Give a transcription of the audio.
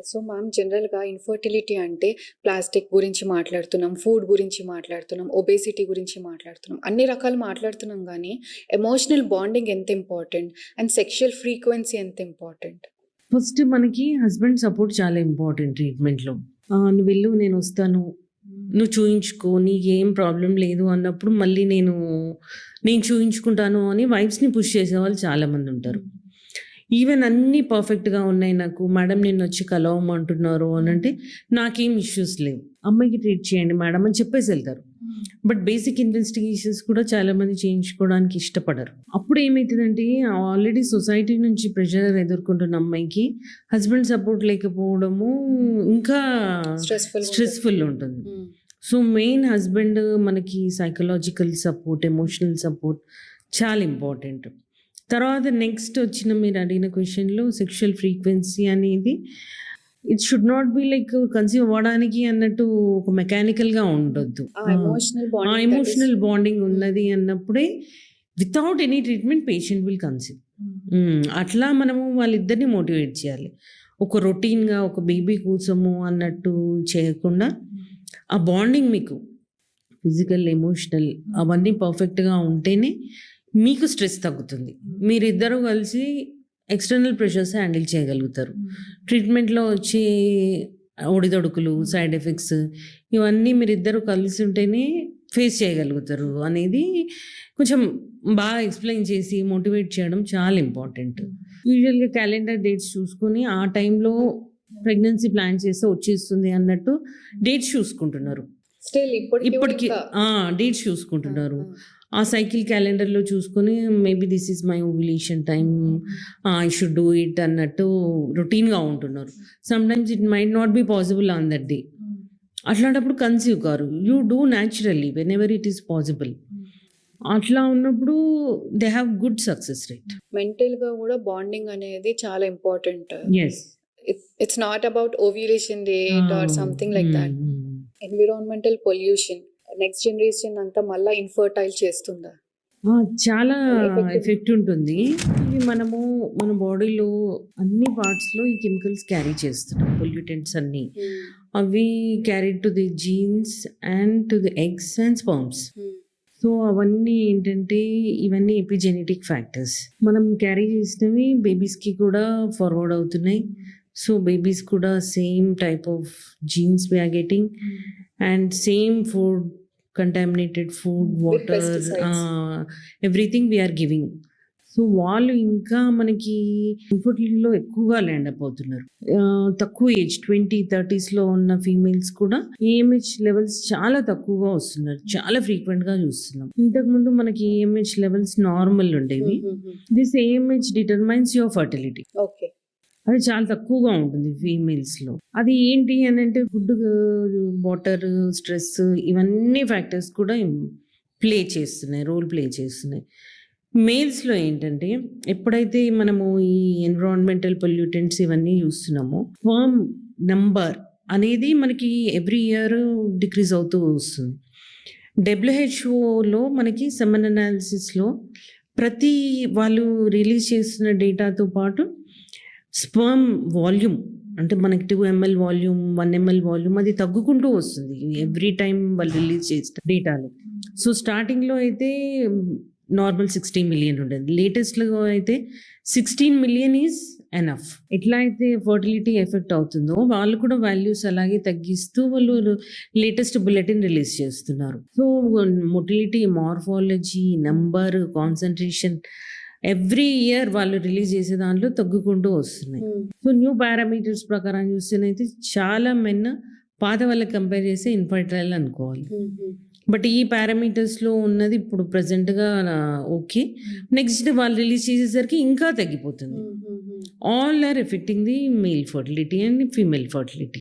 So ma'am జనరల్‌గా infertility అంటే plastic గురించి మాట్లాడుతున్నాం, ఫుడ్ గురించి మాట్లాడుతున్నాం, ఒబేసిటీ గురించి మాట్లాడుతున్నాం. అన్ని రకాలు మాట్లాడుతున్నాం గానీ, ఎమోషనల్ బాండింగ్ ఎంత ఇంపార్టెంట్ అండ్ సెక్షువల్ ఫ్రీక్వెన్సీ ఎంత ఇంపార్టెంట్? ఫస్ట్ మనకి హస్బెండ్ సపోర్ట్ చాలా ఇంపార్టెంట్ ట్రీట్మెంట్‌లో. "నువ్వు వెళ్ళు, నేనొస్తాను. నువ్వు చూయించుకో. నీకేం ప్రాబ్లమ్ లేదు" అన్నప్పుడు మళ్ళీ నేను చూయించుకుంటాను అని వైఫ్స్‌ని పుష్ చేసేవాళ్ళు చాలామందుంటారు. ఈవెన్ అన్నీ పర్ఫెక్ట్‌గా ఉన్నాయి నాకు. మేడం నిన్నొచ్చి కలవమంటున్నారు అనంటే, నాకేం ఇష్యూస్ లేవు. అమ్మాయికి ట్రీట్ చేయండి మేడం అని చెప్పేసి వెళ్తారు. బట్ బేసిక్ ఇన్వెస్టిగేషన్స్ కూడా చాలామంది చేయించుకోవడానికి ఇష్టపడరు. అప్పుడు ఏమైతదంటే ఆల్రెడీ సొసైటీ నుంచి ప్రెషర్ ఎదుర్కొంటున్న అమ్మాయికి హస్బెండ్ సపోర్ట్ లేకపోవడము ఇంకా స్ట్రెస్‌ఫుల్ ఉంటుంది. సో మెయిన్ హస్బెండ్ మనకి సైకలాజికల్ సపోర్ట్, ఎమోషనల్ సపోర్ట్ చాలా ఇంపార్టెంట్. తర్వాత నెక్స్ట్ వచ్చిన మీరు అడిగిన క్వశ్చన్‌లో సెక్షువల్ ఫ్రీక్వెన్సీ అనేది it should not be like conceive అవ్వడానికి అన్నట్టు ఒక మెకానికల్‌గా ఉండొద్దు. ఎమోషనల్ బాండింగ్ ఉన్నది అన్నప్పుడే without any treatment patient will conceive. అట్లా మనము వాళ్ళిద్దరిని మోటివేట్ చేయాలి. ఒక రొటీన్‌గా ఒక బేబీ కోసము అన్నట్టు చేయకుండా ఆ బాండింగ్ మీకు ఫిజికల్, ఎమోషనల్ అవన్నీ పర్ఫెక్ట్‌గా ఉంటేనే మీకు స్ట్రెస్ తగ్గుతుంది. మీరిద్దరూ కలిసి ఎక్స్టర్నల్ ప్రెషర్స్ హ్యాండిల్ చేయగలుగుతారు. ట్రీట్మెంట్‌లో వచ్చే ఒడిదొడుకులు, సైడ్ ఎఫెక్ట్స్ ఇవన్నీ మీరిద్దరూ కలిసి ఉంటేనే ఫేస్ చేయగలుగుతారు అనేది కొంచెం బాగా ఎక్స్‌ప్లెయిన్ చేసి మోటివేట్ చేయడం చాలా ఇంపార్టెంట్. యూజువల్‌గా క్యాలెండర్ డేట్స్ చూసుకొని ఆ టైంలో ప్రెగ్నెన్సీ ప్లాన్ చేస్తే వచ్చేస్తుంది అన్నట్టు డేట్స్ చూసుకుంటున్నారు. ఇప్పటికి డేట్స్ చూసుకుంటున్నారు. ఆ సైకిల్ క్యాలెండర్‌లో చూసుకొని maybe this is my ovulation time, I should do it అన్నట్టు రొటీన్‌గా ఉంటున్నారు. Sometimes it might not be possible on that day. అట్లాంటప్పుడు కన్సీవ్ కారు. You do naturally whenever it is possible. అట్లా ఉన్నప్పుడు they have good success rate. మెంటల్‌గా కూడా bonding అనేది చాలా important. Yes. It's not about ovulation date or something like that. Environmental pollution next generation అంతా మళ్ళా ఇన్ఫర్టైల్ చేస్తుందా? చాలా ఎఫెక్ట్ ఉంటుంది. ఇది మన బాడీలో అన్ని పార్ట్స్‌లో ఈ కెమికల్స్ క్యారీ చేస్తున్నాం, పొల్యూటెంట్స్ అన్నీ. అవి carried to the jeans and to the eggs and sperms. So అవన్నీ ఏంటంటే ఇవన్నీ ఎపిజెనెటిక్ ఫ్యాక్టర్స్. మనం క్యారీ చేసినవి బేబీస్‌కి కూడా ఫార్వర్డ్ అవుతున్నాయి. సో బేబీస్ కూడా same type of genes we are getting and same food, contaminated food, water, everything we are giving. So వాళ్ళు ఇంకా మనకి ఇన్ఫర్టిలిటీలో ఎక్కువగా ల్యాండ్ అప్ అవుతున్నారు. తక్కువ ఏజ్ 20-30స్‌లో ఉన్న ఫీమేల్స్ కూడా ఏఎంహెచ్ లెవెల్స్ చాలా తక్కువగా వస్తున్నారు. చాలా ఫ్రీక్వెంట్‌గా చూస్తున్నాం. ఇంతకుముందు మనకి ఏఎంహెచ్ లెవెల్స్ నార్మల్ ఉండేవి. This AMH determines your fertility. Okay. అది చాలా తక్కువగా ఉంటుంది ఫీమేల్స్‌లో. అది ఏంటి అని అంటే ఫుడ్, వాటర్, స్ట్రెస్ ఇవన్నీ ఫ్యాక్టర్స్ కూడా రోల్ ప్లే చేస్తున్నాయి. మేల్స్‌లో ఏంటంటే ఎప్పుడైతే మనము ఈ ఎన్విరాన్మెంటల్ పొల్యూటెంట్స్ ఇవన్నీ చూస్తున్నామో స్పెర్మ్ నంబర్ అనేది మనకి ఎవ్రీ ఇయర్ డిక్రీజ్ అవుతూ వస్తుంది. WHO మనకి సెమెన్ అనాలిసిస్‌లో ప్రతి వాళ్ళు రిలీజ్ చేస్తున్న డేటాతో పాటు స్పెర్మ్ వాల్యూమ్ అంటే మనకి 2 ml వాల్యూమ్, 1 ml వాల్యూమ్ అది తగ్గుకుంటూ వస్తుంది ఎవ్రీ టైం వాళ్ళు రిలీజ్ చేసిన డేటాలో. సో స్టార్టింగ్‌లో అయితే నార్మల్ 60 మిలియన్ ఉండేది. లేటెస్ట్‌లో అయితే 16 మిలియన్ ఈజ్ ఎనఫ్. ఎట్లా అయితే ఫర్టిలిటీ ఎఫెక్ట్ అవుతుందో వాళ్ళు కూడా వాల్యూస్ అలాగే తగ్గిస్తూ వాళ్ళు లేటెస్ట్ బులెటిన్ రిలీజ్ చేస్తున్నారు. So motility, morphology, number, concentration every year వాళ్ళు రిలీజ్ చేసే దాంట్లో తగ్గుకుంటూ వస్తున్నాయి. సో న్యూ పారామీటర్స్ ప్రకారం చూస్తేనైతే చాలా మెన్ పాత వాళ్ళకి కంపేర్ చేస్తే ఇన్ఫర్టైల్ అనుకోవాలి. బట్ ఈ పారామీటర్స్‌లో ఉన్నది ఇప్పుడు ప్రెజెంట్‌గా ఓకే. నెక్స్ట్ వాళ్ళు రిలీజ్ చేసేసరికి ఇంకా తగ్గిపోతుంది. All are affecting the male fertility and female fertility.